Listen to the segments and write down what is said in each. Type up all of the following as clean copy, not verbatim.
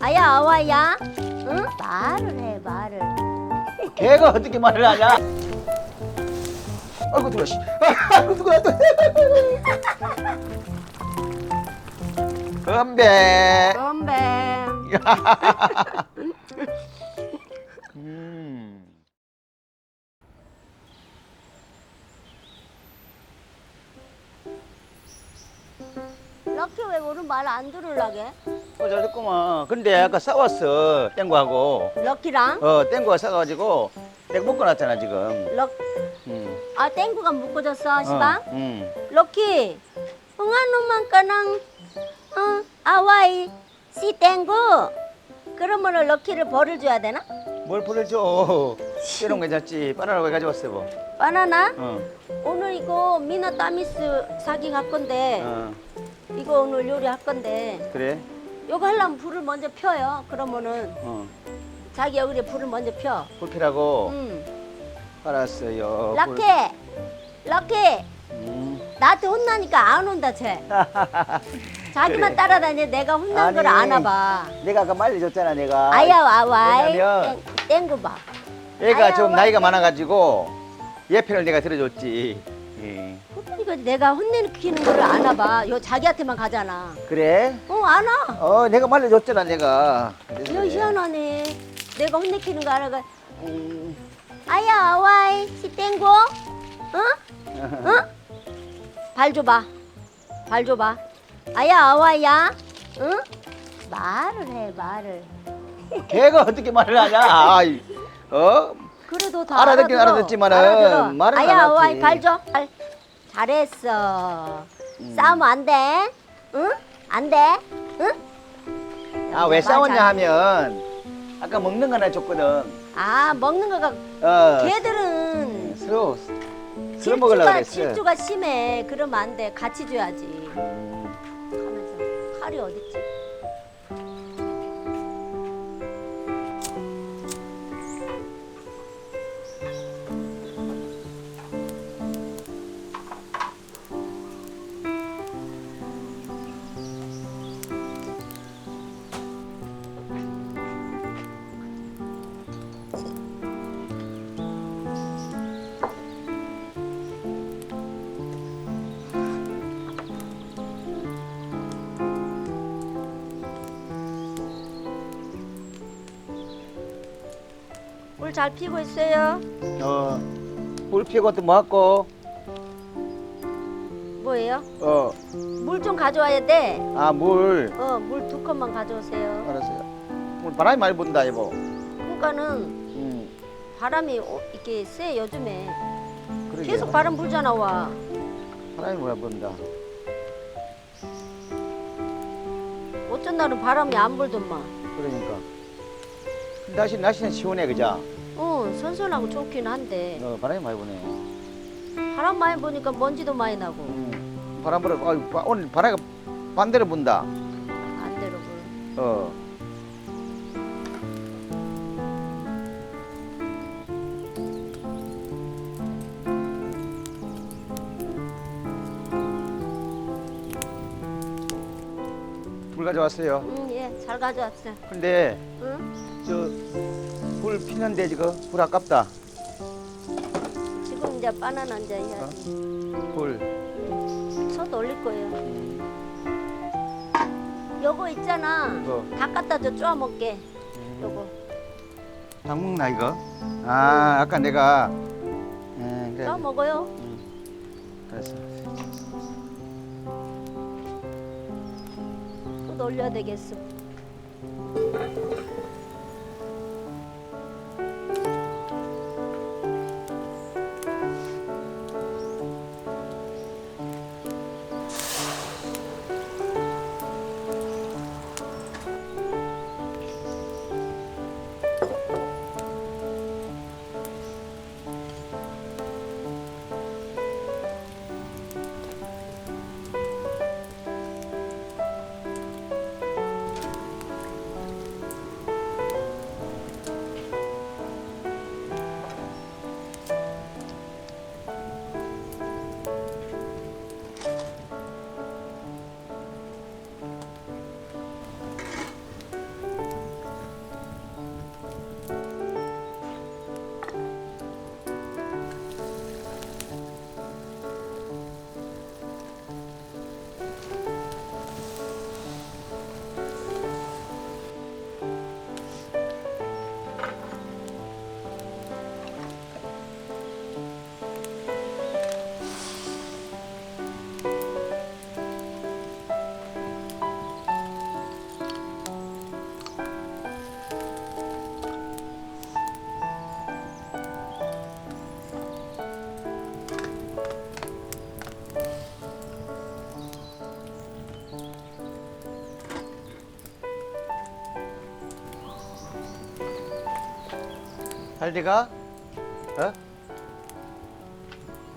아야 아와야. 응? 말을 해 말을. 걔가 어떻게 말을 하냐? 아이고 누가 씨. 아이고 누가 또. 건배. 건배. 럭키 왜 오늘 말 안 들으려게? 잘 됐구만. 근데 아까 싸웠어 땡구하고. 럭키랑? 땡구가 싸가지고 내가 묶어놨잖아 지금. 아 땡구가 묶어졌어 시방? 응. 럭키 응아누만 까낭 아와이 시 땡구 그러면은 럭키를 벌을 줘야 되나? 뭘 보내줘. 이런 거 괜찮지. 바나나 왜 가져왔어 뭐. 바나나? 어. 오늘 이거 미나 따미스 사기 갈 건데 이거 오늘 요리 할 건데 그래? 요거 하려면 불을 먼저 펴요. 그러면은 자기 얼굴에 불을 먼저 펴. 불피라고. 응. 알았어요. 럭키 럭키 나한테 혼나니까 안 온다 쟤. 자기만 그래. 따라다니 내가 혼난 걸 안 와봐. 내가 아까 말해줬잖아 내가. 아야 와와이 왜냐면 땡구 봐. 얘가 아야, 좀 와. 나이가 많아가지고 예편을 내가 들어줬지. 예. 그러니까 내가 혼내키는 거를 안 와봐. 요 자기한테만 가잖아. 그래? 안 와. 내가 말해줬잖아 내가. 그래서 이거 그래. 희한하네. 내가 혼내키는 거 알아가. 아야 와이 시 땡구. 응? 응? 발 줘봐. 발 줘봐. 아야 아와야. 응? 말을 해 말을. 걔가 어떻게 말을 하냐? 아이, 그래도 다 알아듣긴 알아들어. 알아듣지만은 알아들어. 말은 안 아야 하지. 아와이 발 줘. 발. 잘했어. 싸우면 안 돼. 응? 안 돼. 응? 아, 왜 말 싸웠냐 잘해. 하면 아까 먹는 거 하나 줬거든. 아 먹는 거가 걔들은 서로 먹으려고 그랬어. 질투가 심해. 그러면 안 돼. 같이 줘야지. 하면서 칼이 어딨지? 불 잘 피고 있어요. 불 피고 또 뭐 할고? 뭐예요? 물 좀 가져와야 돼. 물. 물 2컵만 가져오세요. 알았어요. 오늘 바람이 많이 분다 여보. 그러니까는 바람이 이렇게 세 요즘에. 그러게. 계속 바람 불잖아 와. 바람이 뭐야 분다. 어쩐 날은 바람이 안 불더만. 그러니까. 날씨는 시원해 그자. 선선하고 좋긴 한데 바람이 많이 부네. 바람 많이 부니까 먼지도 많이 나고 바람 불어. 오늘 바람이 반대로 분다. 반대로 불. 불 가져왔어요. 예, 잘 가져왔어요. 근데 응? 불 피는데 지금 불 아깝다. 지금 이제 바나나 이제 해야지. 불. 첫 올릴 거예요. 요거 있잖아. 닭 갖다 줘 쪼아 먹게. 요거. 닭 먹나 이거? 아까 내가. 그래. 쪼아 먹어요. 그랬어. 또 올려야 되겠어. 잘 돼가? 어?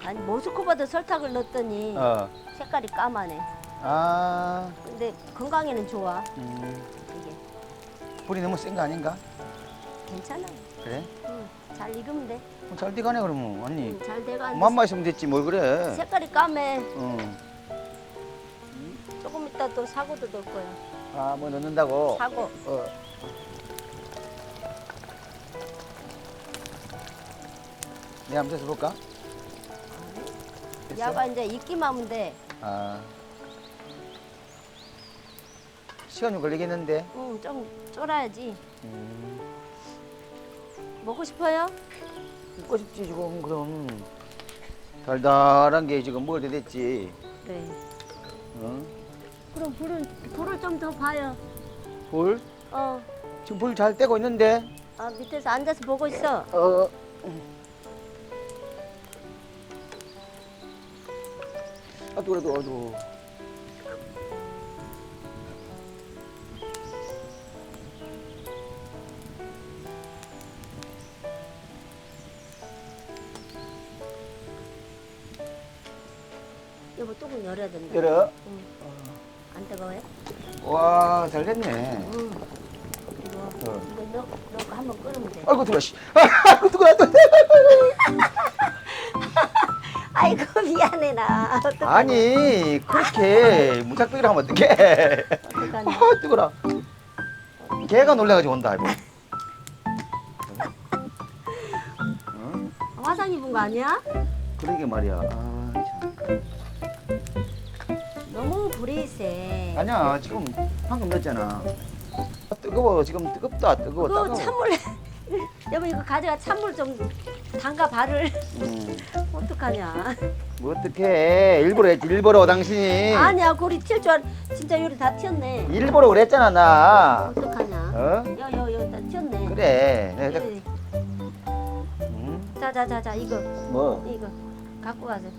아니 모스크바도 설탕을 넣었더니 어. 색깔이 까마네. 아, 근데 건강에는 좋아. 이게 불이 너무 센 거 아닌가? 괜찮아. 그래? 응, 잘 익으면 돼. 잘 돼가네 그러면 언니. 응, 잘 돼가. 맘만 있으면 됐지 뭘 그래? 색깔이 까매. 응. 조금 이따 또 사고도 넣을 거야. 아, 뭐 넣는다고? 사고. 어. 내가 한번 해서 볼까? 됐어? 야가 이제 익기만 하면 돼. 아. 시간 좀 걸리겠는데. 응, 좀 쫄아야지. 음. 먹고 싶어요? 먹고 싶지 지금 그럼. 달달한 게 지금 먹을 때 됐지. 그래. 어? 그럼 불을 좀 더 봐요. 불? 어. 지금 불 잘 떼고 있는데. 아, 밑에서 앉아서 보고 있어. 어. 아, 그래도 아주. 여보, 뚜껑 열어야 된다. 열어. 응. 안 뜨거워요? 와, 잘 됐네. 응. 이거, 어. 이거 넣고 한번 끓으면 돼. 아이고 뜨거. 씨. 아이고 뜨거. 아이고, 미안해, 나. 어떡하냐. 아니 그렇게 무작정이라 하면 어떡해. 어떡하냐. 아 뜨거라. 걔가 놀래가지고 온다 이거. 어? 화상 입은 거 아니야? 그러게 말이야. 아, 참. 너무 불이 세. 아니야 지금 방금 넣었잖아. 아, 뜨거워 지금 뜨겁다 뜨거워 그거 따가워. 찬물. 여보, 이거 가져가 찬물 좀 담가 발을. 어떡하냐. 뭐 어떡해 일부러 했지 일부러 당신이. 아니야, 고리 튈 줄 진짜 요리 다 튀었네. 일부러 그랬잖아 나. 어떡하냐. 어? 여, 다 튀었네. 그래. 내가 그래. 응? 자, 이거 뭐? 이거 갖고 가세요.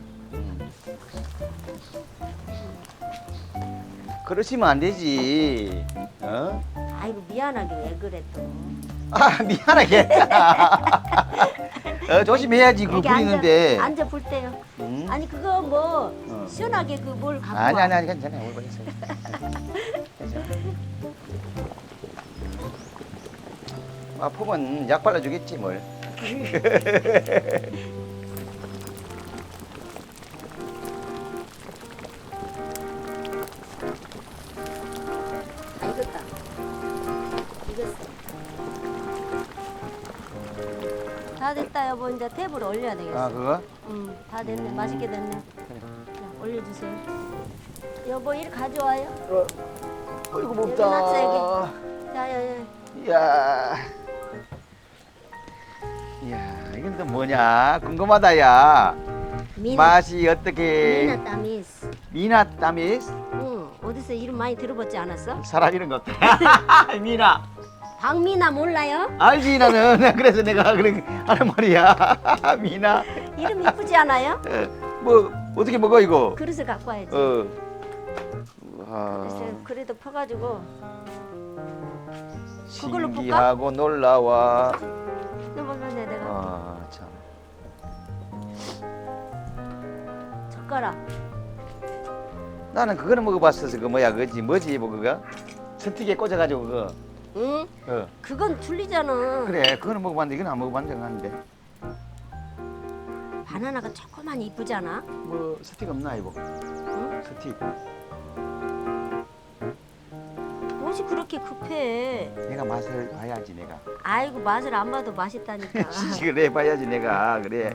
그러시면 안 되지. 어? 아이고, 미안하게 왜 그래 또. 아 미안하게 했잖아. 조심해야지 그거 여기 부리는데. 앉아 볼 때요. 응? 아니 그거 뭐 어. 시원하게 그 뭘 갖고 아니 와. 아니 괜찮아 오늘 보냈어. 괜찮아. 아프면 약 발라주겠지 뭘. 아, 익었다. 익었어. 다 됐다 여보. 이제 탭을 올려야 되겠어. 아 그거? 응, 다 됐네. 맛있게 됐네. 자, 올려주세요. 여보, 일 가져와요. 어이구 여기 놨어, 맵다. 자, 이야. 이야 이건 또 뭐냐 궁금하다 야. 맛이 어떻게? 미나 따미스. 미나 따미스? 응, 어디서 이름 많이 들어봤지 않았어? 사람 이름 같아. 미나. 박미나 몰라요? 알지 나는. 그래서 내가 그렇게 하는 말이야. 미나. 이름 이쁘지 않아요? 뭐 어떻게 먹어 이거? 그릇을 갖고 와야지. 어. 그래서 와. 그래도 퍼가지고 그걸로 볶아? 신기하고 놀라워. 넘어가네 내가. 아 참. 젓가락. 나는 그거는 먹어봤어서 그 뭐야 그지 뭐지 뭐 그거 스틱에 꽂아가지고 그거. 응? 어. 그건 틀리잖아. 그래 그거는 먹어봤는데 이건 안 먹어본 적 없는데. 바나나가 조그만 이쁘잖아. 뭐 스틱 없나 이거? 응? 스틱. 무엇이 그렇게 급해? 내가 맛을 봐야지 내가. 아이고, 맛을 안 봐도 맛있다니까. 시식을 해봐야지 내가 그래.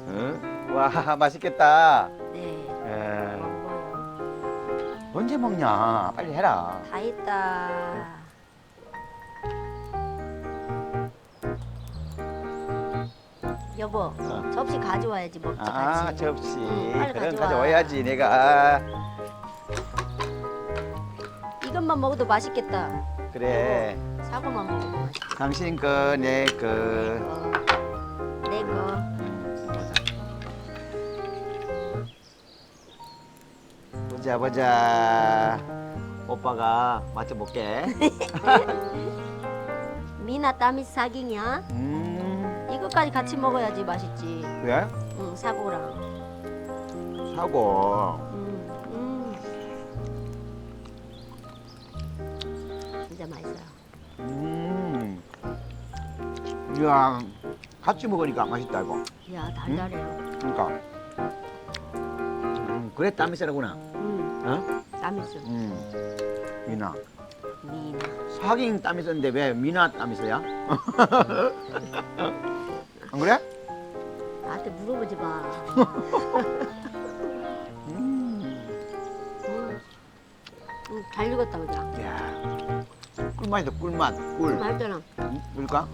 어? 와 맛있겠다. 네. 에, 먹어요. 언제 먹냐? 빨리 해라. 다 있다. 여보, 어. 접시 가져와야지 먹자 아 같이. 접시. 응, 빨리 그럼 가져와. 가져와야지 내가. 이것만 먹어도 맛있겠다. 그래. 사고만 먹어도 맛있어. 당신 거, 내 거. 내 거. 보자 보자. 오빠가 맞춰볼게. 미나 따미 사기냐? 이것까지 같이 먹어야지 맛있지. 그래? 응, 사고랑. 사고. 진짜 맛있어요. 이야, 같이 먹으니까 맛있다 이거. 야, 달달해요. 그러니까. 그래 땀이 세라구나. 어? 땀 있어. 미나. 미나. 사긴 땀이 썼는데 왜 미나 땀이 써야? 안 그래? 나한테 물어보지 마. 잘 익었다 그죠? 야, 꿀맛이다 꿀맛. 꿀. 맛있잖아. 그럴까?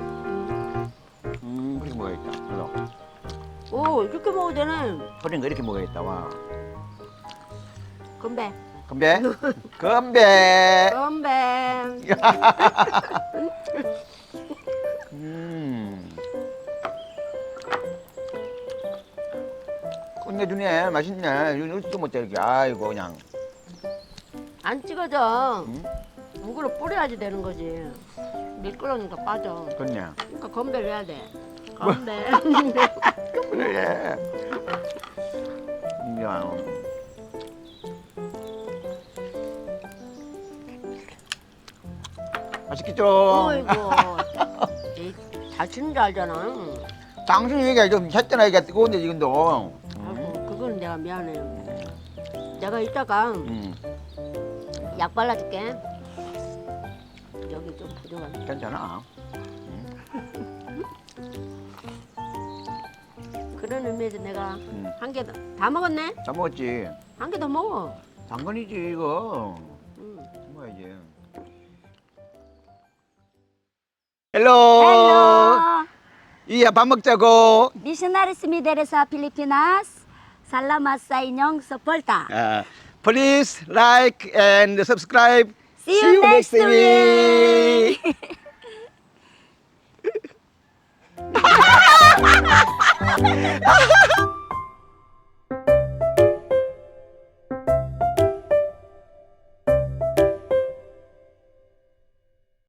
그렇게 먹어야겠다. 그래서 오, 이렇게 먹어도 되네. 소리는 이렇게 먹어야겠다. 와. 건배. 건배. 건배. 건배. 끝내주네. 맛있네. 이거 어디서 먹자 이렇게. 아이고 그냥. 안 찍어져. 응? 무그로 뿌려야지 되는 거지. 미끄러우니까 빠져. 그렇네. 그러니까 건배를 해야 돼. 건배. 그래. 이야. 맛있겠죠? 어이구. 에이, 잘 치는 줄 알잖아. 당신이 얘기가 좀 했잖아. 얘기가 뜨거운데 지금도. 아이고, 그거는 내가 미안해. 내가 이따가 약 발라줄게. 여기 좀 부족하네. 괜찮아. 그런 의미에서 내가 한 개 다 먹었네? 다 먹었지. 한 개 더 먹어. 당근이지 이거. 먹어야지. 헬로. Hello. 이야 밥 먹자고. Missionaries Mideres sa Pilipinas. Salamat sa inyong suporta. Please like and subscribe. See you next week.